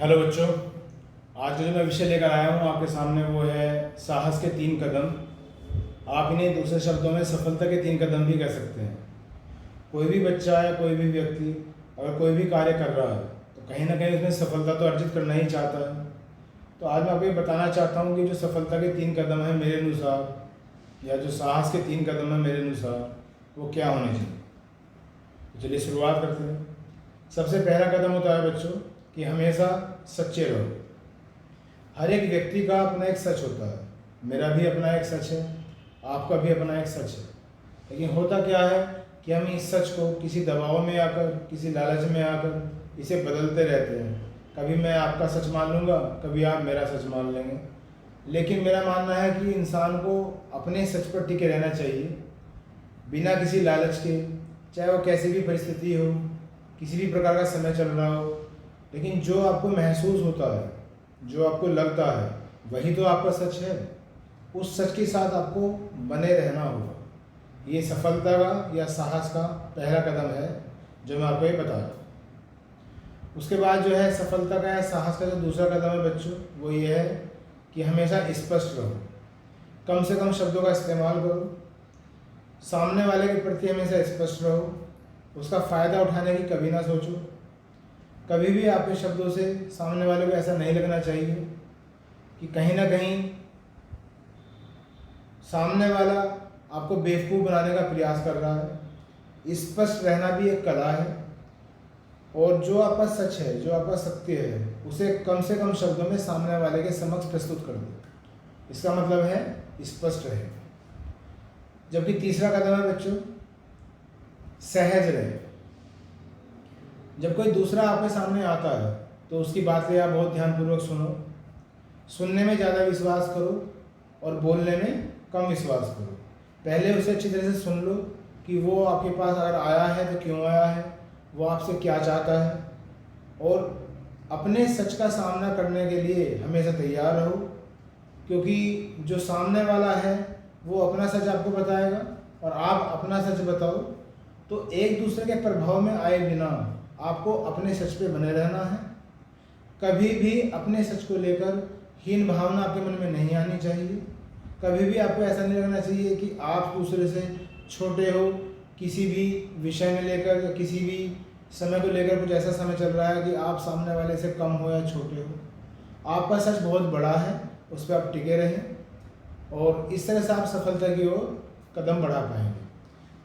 Hello बच्चों, आज जो मैं विषय लेकर आया हूँ आपके सामने वो है साहस के 3 कदम। आप इन्हें दूसरे शब्दों में सफलता के 3 कदम भी कह सकते हैं। कोई भी बच्चा या कोई भी व्यक्ति अगर कोई भी कार्य कर रहा है तो कहीं ना कहीं उसमें सफलता तो अर्जित करना ही चाहता है। तो आज मैं आपको ये बताना चाहता हूँ कि जो सफलता के 3 कदम हैं मेरे अनुसार, या जो साहस के 3 कदम हैं मेरे अनुसार, वो क्या होने चाहिए। तो चलिए शुरुआत करते हैं। सबसे पहला कदम होता है बच्चों कि हमेशा सच्चे रहो। हर एक व्यक्ति का अपना एक सच होता है। मेरा भी अपना एक सच है, आपका भी अपना एक सच है। लेकिन होता क्या है कि हम इस सच को किसी दबाव में आकर, किसी लालच में आकर इसे बदलते रहते हैं। कभी मैं आपका सच मान लूँगा, कभी आप मेरा सच मान लेंगे। लेकिन मेरा मानना है कि इंसान को अपने सच पर टिके रहना चाहिए, बिना किसी लालच के, चाहे वो कैसी भी परिस्थिति हो, किसी भी प्रकार का समय चल रहा हो। लेकिन जो आपको महसूस होता है, जो आपको लगता है, वही तो आपका सच है। उस सच के साथ आपको बने रहना होगा। ये सफलता का या साहस का पहला कदम है जो मैं आपको ये बता रहा हूँ। उसके बाद जो है सफलता का या साहस का जो दूसरा कदम है बच्चों, वो ये है कि हमेशा स्पष्ट रहो। कम से कम शब्दों का इस्तेमाल करो। सामने वाले के प्रति हमेशा स्पष्ट रहो। उसका फ़ायदा उठाने की कभी ना सोचो। कभी भी आपके शब्दों से सामने वाले को ऐसा नहीं लगना चाहिए कि कहीं ना कहीं सामने वाला आपको बेवकूफ़ बनाने का प्रयास कर रहा है। स्पष्ट रहना भी एक कला है, और जो आपका सच है, जो आपका सत्य है, उसे कम से कम शब्दों में सामने वाले के समक्ष प्रस्तुत कर दो। इसका मतलब है स्पष्ट रहे। जबकि तीसरा कदम है बच्चों, सहज रहे। जब कोई दूसरा आपके सामने आता है तो उसकी बातें आप बहुत ध्यानपूर्वक सुनो। सुनने में ज़्यादा विश्वास करो और बोलने में कम विश्वास करो। पहले उसे अच्छी तरह से सुन लो कि वो आपके पास अगर आया है तो क्यों आया है, वो आपसे क्या चाहता है, और अपने सच का सामना करने के लिए हमेशा तैयार रहो। क्योंकि जो सामने वाला है वो अपना सच आपको बताएगा और आप अपना सच बताओ, तो एक दूसरे के प्रभाव में आए बिना आपको अपने सच पे बने रहना है। कभी भी अपने सच को लेकर हीन भावना आपके मन में नहीं आनी चाहिए। कभी भी आपको ऐसा नहीं लगना चाहिए कि आप दूसरे से छोटे हो। किसी भी विषय में लेकर या किसी भी समय को लेकर कुछ ऐसा समय चल रहा है कि आप सामने वाले से कम हो या छोटे हो। आपका सच बहुत बड़ा है, उस पर आप टिके रहें और इस तरह से आप सफलता की ओर कदम बढ़ा पाएंगे।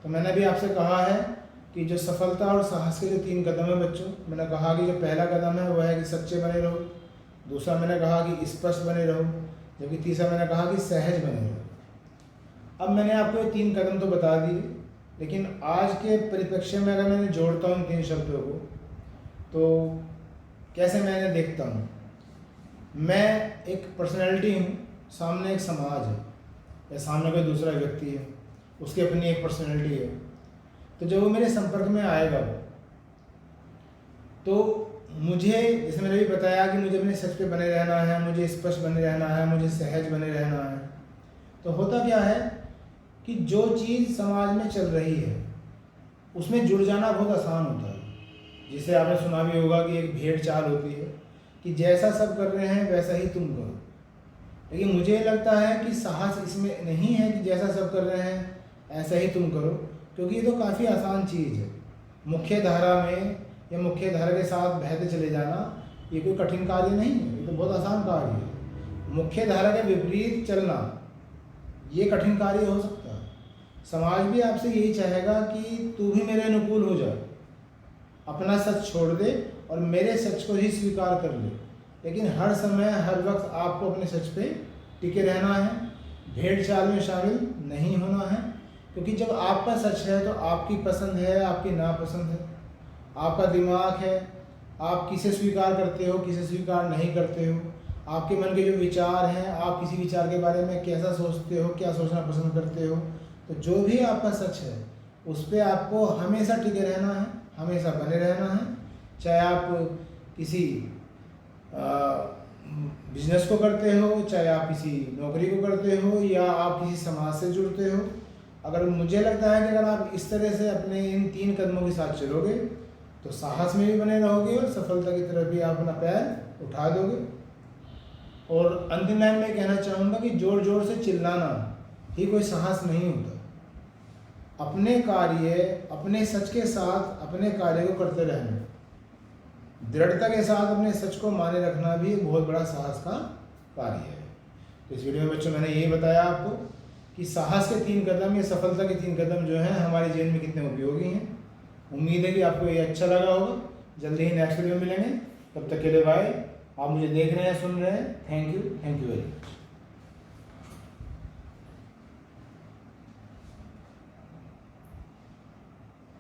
तो मैंने भी आपसे कहा है कि जो सफलता और साहस के जो 3 कदम है बच्चों, मैंने कहा कि जो पहला कदम है वह है कि सच्चे बने रहो। दूसरा मैंने कहा कि स्पष्ट बने रहो। जबकि तीसरा मैंने कहा कि सहज बने रहो। अब मैंने आपको ये 3 कदम तो बता दिए, लेकिन आज के परिप्रेक्ष्य में अगर मैंने जोड़ता हूँ इन 3 शब्दों को, तो कैसे मैं इन्हें देखता हूँ। मैं एक पर्सनैलिटी हूँ, सामने एक समाज है, या सामने कोई दूसरा व्यक्ति है, उसकी अपनी एक पर्सनैलिटी है। तो जब वो मेरे संपर्क में आएगा तो मुझे, जैसे मैंने भी बताया कि मुझे अपने सच पे बने रहना है, मुझे स्पष्ट बने रहना है, मुझे सहज बने रहना है। तो होता क्या है कि जो चीज़ समाज में चल रही है उसमें जुड़ जाना बहुत आसान होता है। जिसे आपने सुना भी होगा कि एक भेड़ चाल होती है कि जैसा सब कर रहे हैं वैसा ही तुम करो। लेकिन मुझे लगता है कि साहस इसमें नहीं है कि जैसा सब कर रहे हैं ऐसा ही तुम करो, क्योंकि ये तो काफ़ी आसान चीज़ है। मुख्य धारा में या मुख्य धारा के साथ बहते चले जाना ये कोई कठिन कार्य नहीं है, ये तो बहुत आसान कार्य है। मुख्य धारा के विपरीत चलना ये कठिन कार्य हो सकता है। समाज भी आपसे यही चाहेगा कि तू भी मेरे अनुकूल हो जा, अपना सच छोड़ दे और मेरे सच को ही स्वीकार कर ले। लेकिन हर समय हर वक्त आपको अपने सच पे टिके रहना है, भेड़ चाल में शामिल नहीं होना है। क्योंकि जब आपका सच है तो आपकी पसंद है, आपकी नापसंद है, आपका दिमाग है, आप किसे स्वीकार करते हो, किसे स्वीकार नहीं करते हो, आपके मन के जो विचार हैं, आप किसी विचार के बारे में कैसा सोचते हो, क्या सोचना पसंद करते हो। तो जो भी आपका सच है उस पर आपको हमेशा टिके रहना है, हमेशा बने रहना है। चाहे आप किसी बिजनेस को करते हो, चाहे आप किसी नौकरी को करते हो, या आप किसी समाज से जुड़ते हो। अगर मुझे लगता है कि अगर आप इस तरह से अपने इन 3 कदमों के साथ चलोगे तो साहस में भी बने रहोगे और सफलता की तरफ भी आप अपना पैर उठा दोगे। और अंतिम लाइन में कहना चाहूँगा कि जोर जोर से चिल्लाना ही कोई साहस नहीं होता। अपने कार्य, अपने सच के साथ अपने कार्य को करते रहना, दृढ़ता के साथ अपने सच को माने रखना भी एक बहुत बड़ा साहस का कार्य है। तो इस वीडियो में बच्चों मैंने ये बताया आपको कि साहस के 3 कदम या सफलता के 3 कदम जो हैं हमारे जीवन में कितने उपयोगी हैं। उम्मीद है कि आपको ये अच्छा लगा होगा। जल्दी ही नेक्स्ट वीडियो में मिलेंगे, तब तक के लिए बाय। आप मुझे देख रहे हैं, सुन रहे हैं, थैंक यू वेरी मच।